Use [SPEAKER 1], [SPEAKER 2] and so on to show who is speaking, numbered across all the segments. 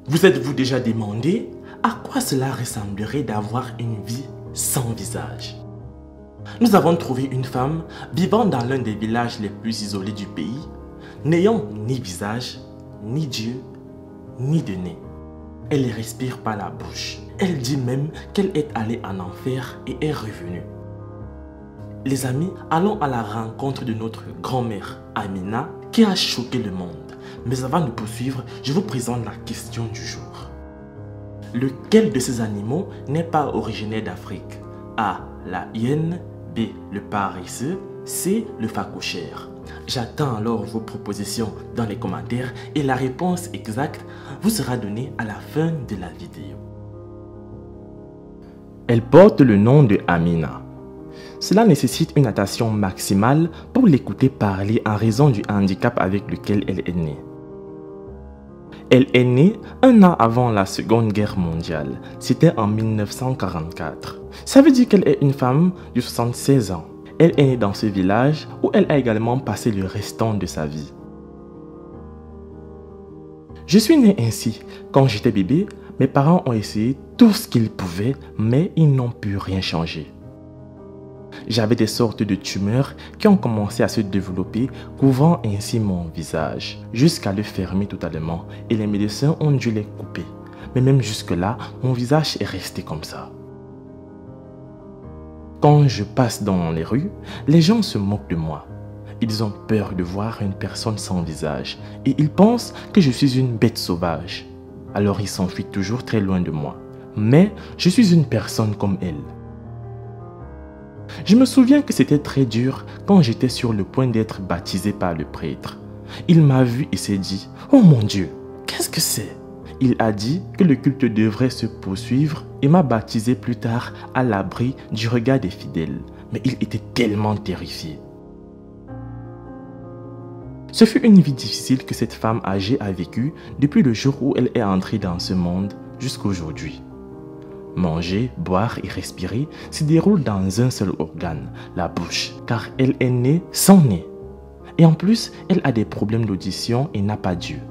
[SPEAKER 1] Vous êtes-vous déjà demandé à quoi cela ressemblerait d'avoir une vie sans visage? Nous avons trouvé une femme vivant dans l'un des villages les plus isolés du pays, n'ayant ni visage, ni Dieu, ni de nez. Elle ne respire pas la bouche. Elle dit même qu'elle est allée en enfer et est revenue. Les amis, allons à la rencontre de notre grand-mère Amina qui a choqué le monde. Mais avant de poursuivre, je vous présente la question du jour. Lequel de ces animaux n'est pas originaire d'Afrique? A. La hyène. B. Le paresseux. C. Le phacochère. J'attends alors vos propositions dans les commentaires et la réponse exacte vous sera donnée à la fin de la vidéo. Elle porte le nom de Amina. Cela nécessite une attention maximale pour l'écouter parler en raison du handicap avec lequel elle est née. Elle est née un an avant la Seconde Guerre mondiale. C'était en 1944. Ça veut dire qu'elle est une femme de 76 ans. Elle est née dans ce village où elle a également passé le restant de sa vie. Je suis née ainsi. Quand j'étais bébé, mes parents ont essayé tout ce qu'ils pouvaient, mais ils n'ont pu rien changer. J'avais des sortes de tumeurs qui ont commencé à se développer, couvrant ainsi mon visage, jusqu'à le fermer totalement, et les médecins ont dû les couper. Mais même jusque-là, mon visage est resté comme ça. Quand je passe dans les rues, les gens se moquent de moi. Ils ont peur de voir une personne sans visage, et ils pensent que je suis une bête sauvage. Alors ils s'enfuient toujours très loin de moi. Mais je suis une personne comme elle. Je me souviens que c'était très dur quand j'étais sur le point d'être baptisé par le prêtre. Il m'a vu et s'est dit « Oh mon Dieu, qu'est-ce que c'est ?» Il a dit que le culte devrait se poursuivre et m'a baptisé plus tard à l'abri du regard des fidèles. Mais il était tellement terrifié. Ce fut une vie difficile que cette femme âgée a vécue depuis le jour où elle est entrée dans ce monde jusqu'à aujourd'hui. Manger, boire et respirer se déroule dans un seul organe, la bouche, car elle est née sans nez. Et en plus, elle a des problèmes d'audition et n'a pas d'yeux.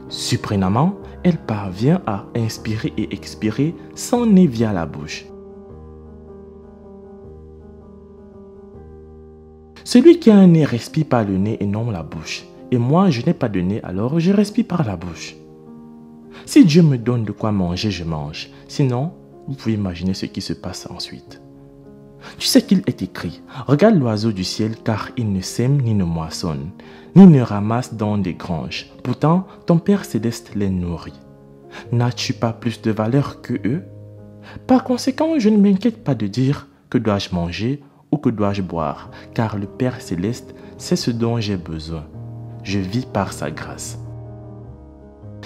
[SPEAKER 1] Surprenamment, elle parvient à inspirer et expirer sans nez via la bouche. Celui qui a un nez respire par le nez et non la bouche. Et moi, je n'ai pas de nez, alors je respire par la bouche. Si Dieu me donne de quoi manger, je mange. Sinon, vous pouvez imaginer ce qui se passe ensuite. Tu sais qu'il est écrit, regarde l'oiseau du ciel car il ne sème ni ne moissonne, ni ne ramasse dans des granges. Pourtant, ton Père céleste les nourrit. N'as-tu pas plus de valeur que eux? Par conséquent, je ne m'inquiète pas de dire que dois-je manger ou que dois-je boire, car le Père céleste sait ce dont j'ai besoin. Je vis par sa grâce.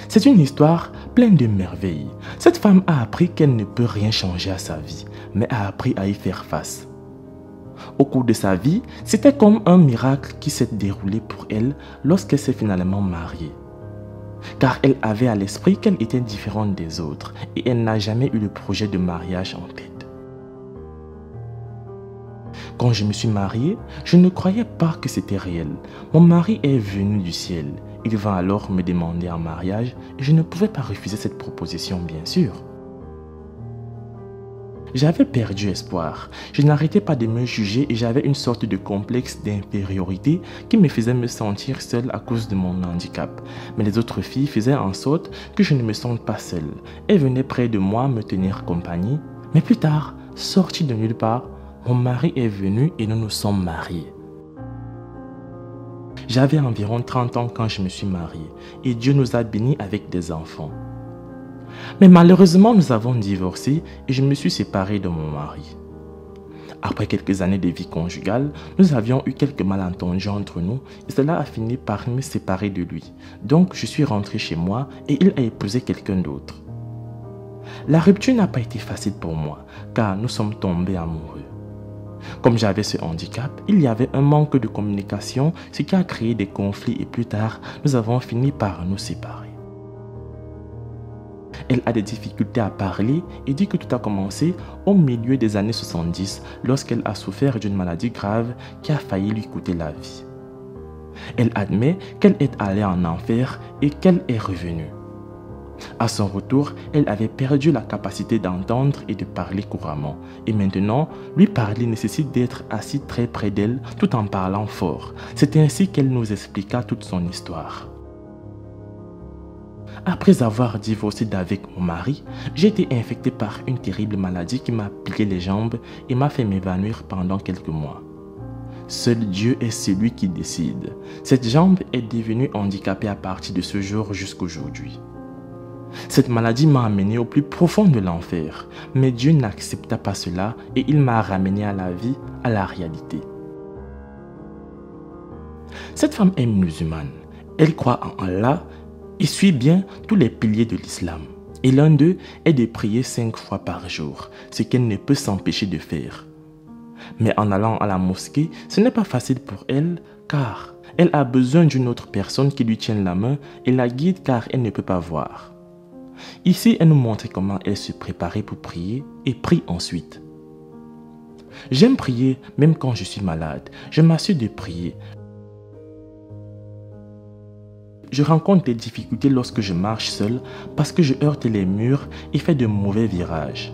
[SPEAKER 1] C'est une histoire pleine de merveilles. Cette femme a appris qu'elle ne peut rien changer à sa vie, mais a appris à y faire face. Au cours de sa vie, c'était comme un miracle qui s'est déroulé pour elle lorsqu'elle s'est finalement mariée. Car elle avait à l'esprit qu'elle était différente des autres et elle n'a jamais eu le projet de mariage en tête. Quand je me suis mariée, je ne croyais pas que c'était réel. Mon mari est venu du ciel. Il vint alors me demander en mariage et je ne pouvais pas refuser cette proposition, bien sûr. J'avais perdu espoir. Je n'arrêtais pas de me juger et j'avais une sorte de complexe d'infériorité qui me faisait me sentir seule à cause de mon handicap. Mais les autres filles faisaient en sorte que je ne me sente pas seule. Elles venaient près de moi me tenir compagnie. Mais plus tard, sortie de nulle part, mon mari est venu et nous nous sommes mariés. J'avais environ 30 ans quand je me suis mariée et Dieu nous a bénis avec des enfants. Mais malheureusement, nous avons divorcé et je me suis séparée de mon mari. Après quelques années de vie conjugale, nous avions eu quelques malentendus entre nous et cela a fini par me séparer de lui. Donc je suis rentrée chez moi et il a épousé quelqu'un d'autre. La rupture n'a pas été facile pour moi car nous sommes tombés amoureux. Comme j'avais ce handicap, il y avait un manque de communication, ce qui a créé des conflits et plus tard, nous avons fini par nous séparer. Elle a des difficultés à parler et dit que tout a commencé au milieu des années 70 lorsqu'elle a souffert d'une maladie grave qui a failli lui coûter la vie. Elle admet qu'elle est allée en enfer et qu'elle est revenue. À son retour, elle avait perdu la capacité d'entendre et de parler couramment. Et maintenant, lui parler nécessite d'être assis très près d'elle tout en parlant fort. C'est ainsi qu'elle nous expliqua toute son histoire. Après avoir divorcé d'avec mon mari, j'ai été infecté par une terrible maladie qui m'a plié les jambes et m'a fait m'évanouir pendant quelques mois. Seul Dieu est celui qui décide. Cette jambe est devenue handicapée à partir de ce jour jusqu'aujourd'hui. Cette maladie m'a amené au plus profond de l'enfer, mais Dieu n'accepta pas cela et il m'a ramené à la vie, à la réalité. Cette femme est musulmane. Elle croit en Allah et suit bien tous les piliers de l'islam. Et l'un d'eux est de prier 5 fois par jour, ce qu'elle ne peut s'empêcher de faire. Mais en allant à la mosquée, ce n'est pas facile pour elle car elle a besoin d'une autre personne qui lui tienne la main et la guide car elle ne peut pas voir. Ici, elle nous montre comment elle se préparait pour prier et prie ensuite. J'aime prier même quand je suis malade. Je m'assure de prier. Je rencontre des difficultés lorsque je marche seul parce que je heurte les murs et fais de mauvais virages.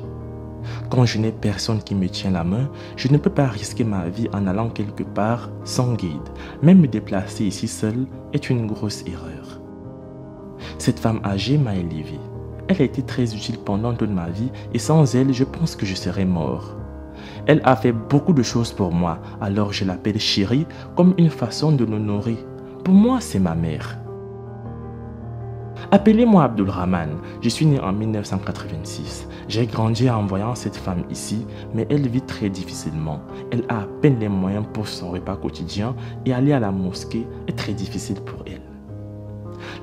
[SPEAKER 1] Quand je n'ai personne qui me tient la main, je ne peux pas risquer ma vie en allant quelque part sans guide. Même me déplacer ici seul est une grosse erreur. Cette femme âgée m'a élevé. Elle a été très utile pendant toute ma vie et sans elle, je pense que je serais mort. Elle a fait beaucoup de choses pour moi, alors je l'appelle chérie comme une façon de l'honorer. Pour moi, c'est ma mère. Appelez-moi Abdulrahman, je suis né en 1986. J'ai grandi en voyant cette femme ici, mais elle vit très difficilement. Elle a à peine les moyens pour son repas quotidien et aller à la mosquée est très difficile pour elle.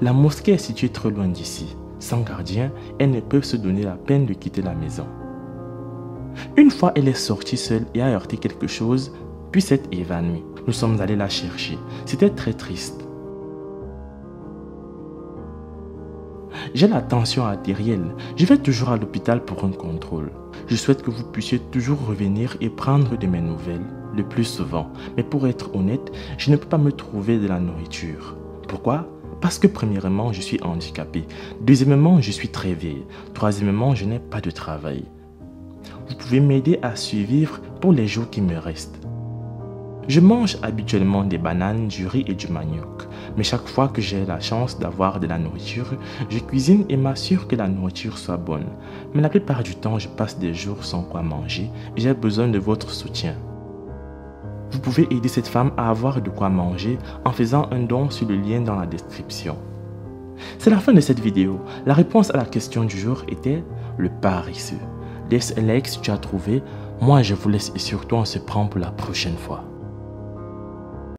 [SPEAKER 1] La mosquée est située trop loin d'ici. Sans gardien, elle ne peut se donner la peine de quitter la maison. Une fois, elle est sortie seule et a heurté quelque chose, puis s'est évanouie. Nous sommes allés la chercher. C'était très triste. J'ai la tension artérielle. Je vais toujours à l'hôpital pour un contrôle. Je souhaite que vous puissiez toujours revenir et prendre de mes nouvelles, le plus souvent. Mais pour être honnête, je ne peux pas me trouver de la nourriture. Pourquoi ? Parce que premièrement, je suis handicapé. Deuxièmement, je suis très vieille. Troisièmement, je n'ai pas de travail. Vous pouvez m'aider à survivre pour les jours qui me restent. Je mange habituellement des bananes, du riz et du manioc. Mais chaque fois que j'ai la chance d'avoir de la nourriture, je cuisine et m'assure que la nourriture soit bonne. Mais la plupart du temps, je passe des jours sans quoi manger et j'ai besoin de votre soutien. Vous pouvez aider cette femme à avoir de quoi manger en faisant un don sur le lien dans la description. C'est la fin de cette vidéo. La réponse à la question du jour était le paresseux. Laisse un like si tu as trouvé. Moi, je vous laisse et surtout on se prend pour la prochaine fois.